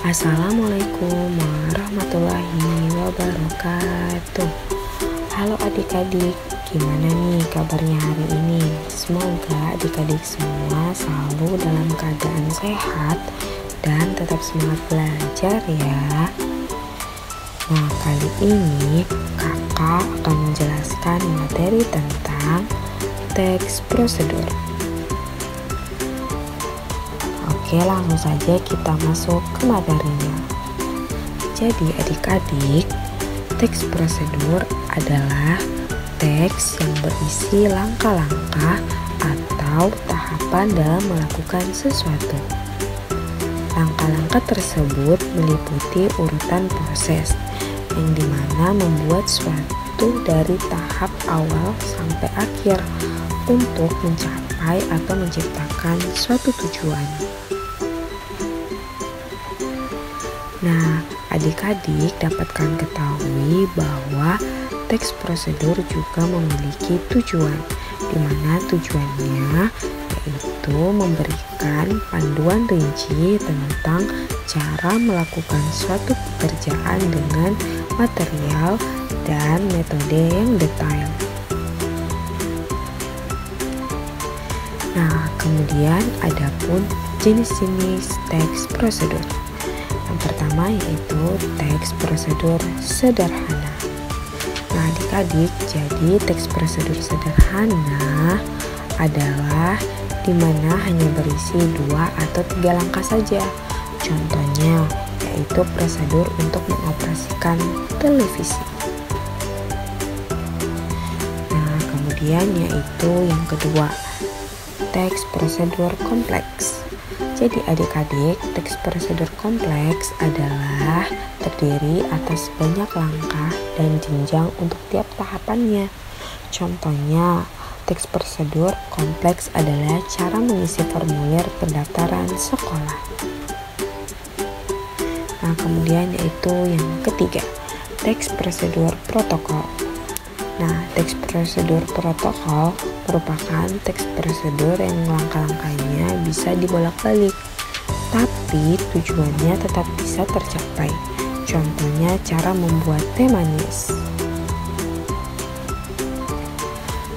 Assalamualaikum warahmatullahi wabarakatuh. Halo adik-adik, gimana nih kabarnya hari ini? Semoga adik-adik semua selalu dalam keadaan sehat dan tetap semangat belajar ya. Nah, kali ini kakak akan menjelaskan materi tentang teks prosedur. Oke, langsung saja kita masuk ke materinya. Jadi adik-adik, teks prosedur adalah teks yang berisi langkah-langkah atau tahapan dalam melakukan sesuatu. Langkah-langkah tersebut meliputi urutan proses yang dimana membuat suatu dari tahap awal sampai akhir untuk mencapai atau menciptakan suatu tujuan. Nah, adik-adik dapatkan ketahui bahwa teks prosedur juga memiliki tujuan, di mana tujuannya yaitu memberikan panduan rinci tentang cara melakukan suatu pekerjaan dengan material dan metode yang detail. Nah, kemudian adapun jenis-jenis teks prosedur. Yang pertama yaitu teks prosedur sederhana. Nah, adik-adik, jadi teks prosedur sederhana adalah di mana hanya berisi 2 atau 3 langkah saja. Contohnya yaitu prosedur untuk mengoperasikan televisi. Nah, kemudian yaitu yang kedua, teks prosedur kompleks. Jadi adik-adik, teks prosedur kompleks adalah terdiri atas banyak langkah dan jenjang untuk tiap tahapannya. Contohnya, teks prosedur kompleks adalah cara mengisi formulir pendaftaran sekolah. Nah, kemudian yaitu yang ketiga, teks prosedur protokol. Nah, teks prosedur protokol merupakan teks prosedur yang langkah-langkahnya bisa dibolak-balik, tapi tujuannya tetap bisa tercapai. Contohnya cara membuat teh manis.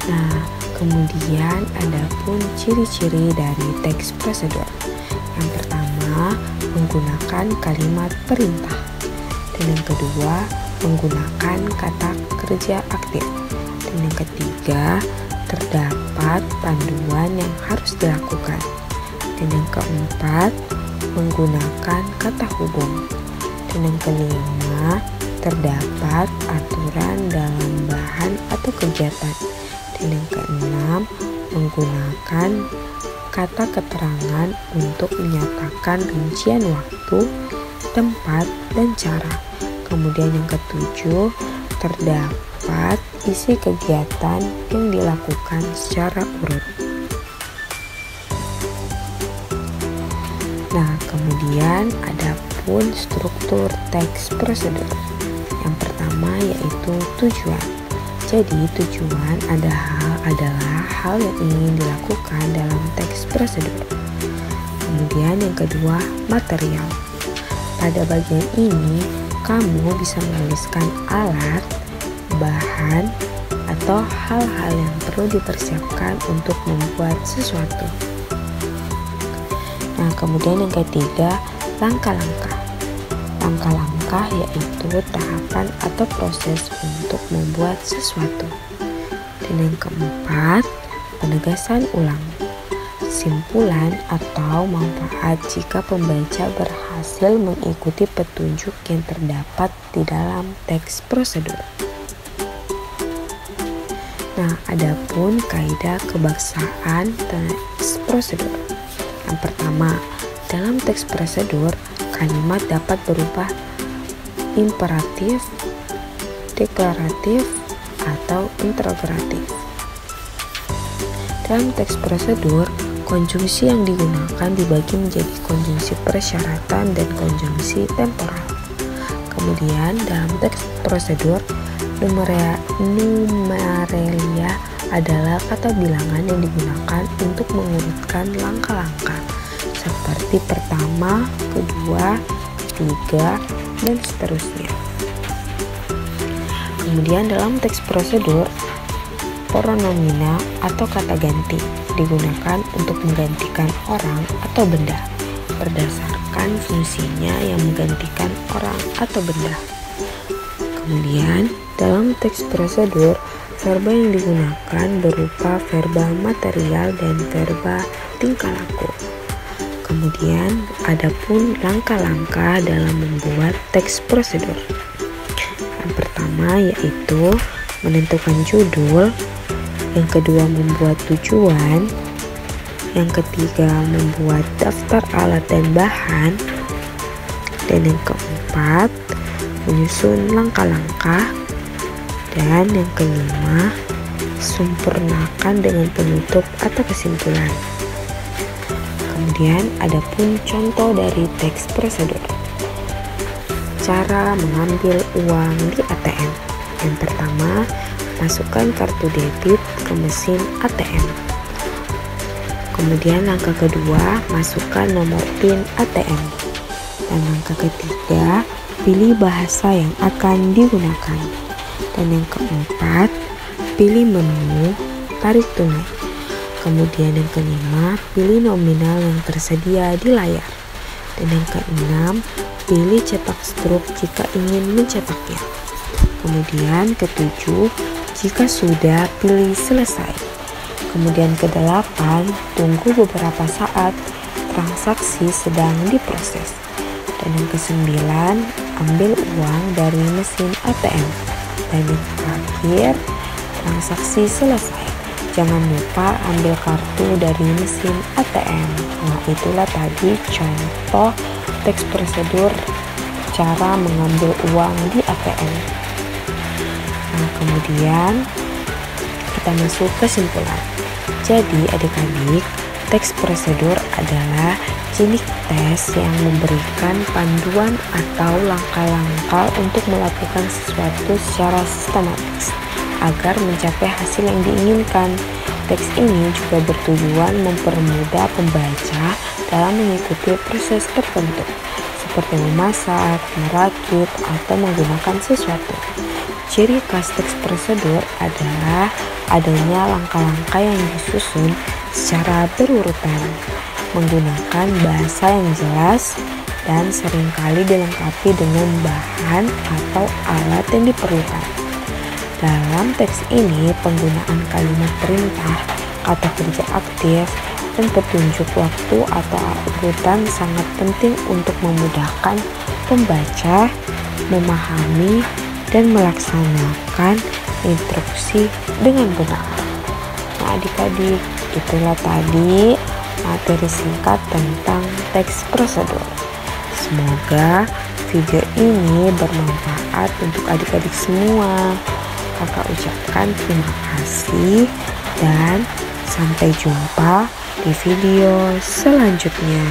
Nah, kemudian adapun ciri-ciri dari teks prosedur. Yang pertama, menggunakan kalimat perintah. Dan yang kedua, menggunakan kata kerja aktif. Dan yang ketiga, terdapat panduan yang harus dilakukan. Dan yang keempat, menggunakan kata hubung. Dan yang kelima, terdapat aturan dalam bahan atau kegiatan. Dan yang keenam, menggunakan kata keterangan untuk menyatakan rincian waktu, tempat, dan cara. Kemudian yang ketujuh, terdapat isi kegiatan yang dilakukan secara urut. Nah, kemudian adapun struktur teks prosedur. Yang pertama yaitu tujuan. Jadi tujuan adalah hal yang ingin dilakukan dalam teks prosedur. Kemudian yang kedua, material. Pada bagian ini kamu bisa menuliskan alat, bahan, atau hal-hal yang perlu dipersiapkan untuk membuat sesuatu. Nah, kemudian yang ketiga, langkah-langkah. Langkah-langkah yaitu tahapan atau proses untuk membuat sesuatu. Dan yang keempat, penegasan ulang. Kesimpulan atau manfaat jika pembaca berhasil mengikuti petunjuk yang terdapat di dalam teks prosedur. Nah, adapun kaidah kebangsaan teks prosedur. Yang pertama, dalam teks prosedur, kalimat dapat berupa imperatif, deklaratif, atau interrogatif. Dalam teks prosedur, konjungsi yang digunakan dibagi menjadi konjungsi persyaratan dan konjungsi temporal. Kemudian dalam teks prosedur, numeralia adalah kata bilangan yang digunakan untuk mengurutkan langkah-langkah seperti pertama, kedua, ketiga, dan seterusnya. Kemudian dalam teks prosedur, pronomina atau kata ganti digunakan untuk menggantikan orang atau benda berdasarkan fungsinya yang menggantikan orang atau benda. Kemudian dalam teks prosedur, verba yang digunakan berupa verba material dan verba tingkah laku. Kemudian adapun langkah-langkah dalam membuat teks prosedur. Yang pertama yaitu menentukan judul, yang kedua membuat tujuan, yang ketiga membuat daftar alat dan bahan, dan yang keempat menyusun langkah-langkah, dan yang kelima sempurnakan dengan penutup atau kesimpulan. Kemudian adapun contoh dari teks prosedur. Cara mengambil uang di ATM. Yang pertama, masukkan kartu debit ke mesin ATM. Kemudian langkah kedua, masukkan nomor PIN ATM. Dan langkah ketiga, pilih bahasa yang akan digunakan. Dan yang keempat, pilih menu tarik tunai. Kemudian yang kelima, pilih nominal yang tersedia di layar. Dan yang keenam, pilih cetak struk jika ingin mencetaknya. Kemudian ketujuh, jika sudah, pilih selesai. Kemudian kedelapan, tunggu beberapa saat, transaksi sedang diproses. Dan yang kesembilan, ambil uang dari mesin ATM. Dan yang terakhir, transaksi selesai. Jangan lupa ambil kartu dari mesin ATM. Nah, itulah tadi contoh teks prosedur cara mengambil uang di ATM. Nah, kemudian kita masuk ke kesimpulan. Jadi adik-adik, teks prosedur adalah jenis tes yang memberikan panduan atau langkah-langkah untuk melakukan sesuatu secara sistematis agar mencapai hasil yang diinginkan. Teks ini juga bertujuan mempermudah pembaca dalam mengikuti proses tertentu, seperti memasak, merakit, atau menggunakan sesuatu. Ciri khas teks prosedur adalah adanya langkah-langkah yang disusun secara berurutan, menggunakan bahasa yang jelas, dan seringkali dilengkapi dengan bahan atau alat yang diperlukan. Dalam teks ini, penggunaan kalimat perintah, kata kerja aktif, dan petunjuk waktu atau urutan sangat penting untuk memudahkan pembaca memahami dan melaksanakan instruksi dengan benar. Nah, adik-adik, itulah tadi materi singkat tentang teks prosedur. Semoga video ini bermanfaat untuk adik-adik semua. Kakak ucapkan terima kasih dan sampai jumpa di video selanjutnya.